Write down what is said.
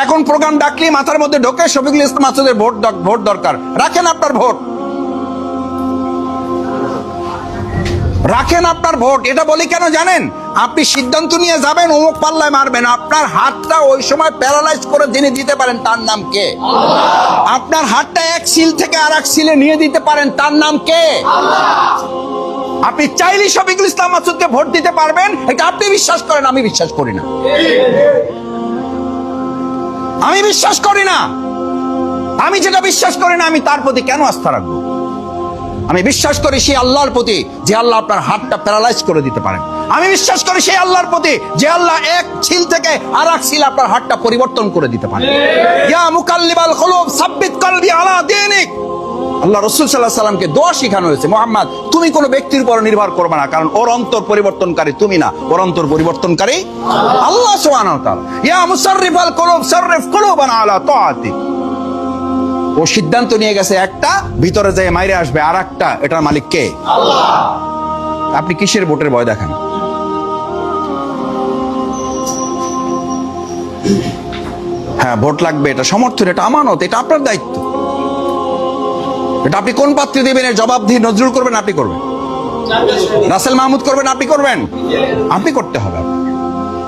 এখন প্রোগ্রাম ডাকলে মাথার মধ্যে ঢোকে শফিকুল ইসলাম মাসুদের ভোট দরকার। রাখেন আপনার ভোট, রাখেন আপনার ভোট। এটা বলি কেন জানেন? আপনি সিদ্ধান্ত নিয়ে যাবেন অমুক পাল্লায় মারবেন, আপনার হাতটা ওই সময় প্যারালাইজ করে যিনি দিতে পারেন তার নাম কে? আপনার হাতটা এক সিল থেকে আর এক সিলে নিয়ে দিতে পারেন তার নাম কে? আপনি চাইলে শফিকুল ইসলাম মাসুদকে ভোট দিতে পারবেন, এটা আপনি বিশ্বাস করেন, আমি বিশ্বাস করি না। আমি বিশ্বাস করি না। আমি যেটা বিশ্বাস করি না আমি তার প্রতি কেন আস্থা রাখবো? আমি বিশ্বাস করি সেই আল্লাহর প্রতি যে আল্লাহ আপনার হাতটা প্যারালাইজ করে দিতে পারেন। আমি বিশ্বাস করি সেই আল্লাহর প্রতি যে আল্লাহ এক ছিল থেকে আর এক ছিল আপনার হাতটা পরিবর্তন করে দিতে পারেন। ইয়া মুকাল্লিবাল কুলুব সাব্বিত কলবি আলা দীনিক। আল্লাহ রাসূল সাল্লাল্লাহু আলাইহি ওয়াসাল্লামকে দোয়া শেখানো হয়েছে, মুহাম্মদ তুমি কোনো ব্যক্তির উপর নির্ভর করবে না, কারণ ওর অন্তর পরিবর্তনকারী তুমি না, ওর অন্তর পরিবর্তনকারী আল্লাহ সুবহানাহু ওয়া তাআলা। ইয়া মুসাররিফাল কুলুব সাররিফ কুলুবানা আলা তাআতিক। ও সিদ্ধান্ত নিয়ে গেছে একটা, ভিতরে যায় মাইরে আসবে আর একটা, এটার মালিক কে? আল্লাহ। আপনি কিসের ভোটের ভয় দেখেন? হ্যাঁ ভোট লাগবে, এটা সমর্থন, এটা আমানত, এটা আপনার দায়িত্ব। এটা আপনি কোন পাত্রে দেবেন এর জবাবদিহি নজরুল করবেন, আপনি করবেন। রাসেল মাহমুদ করবেন, আপনি করবেন। আপনি করতে হবে।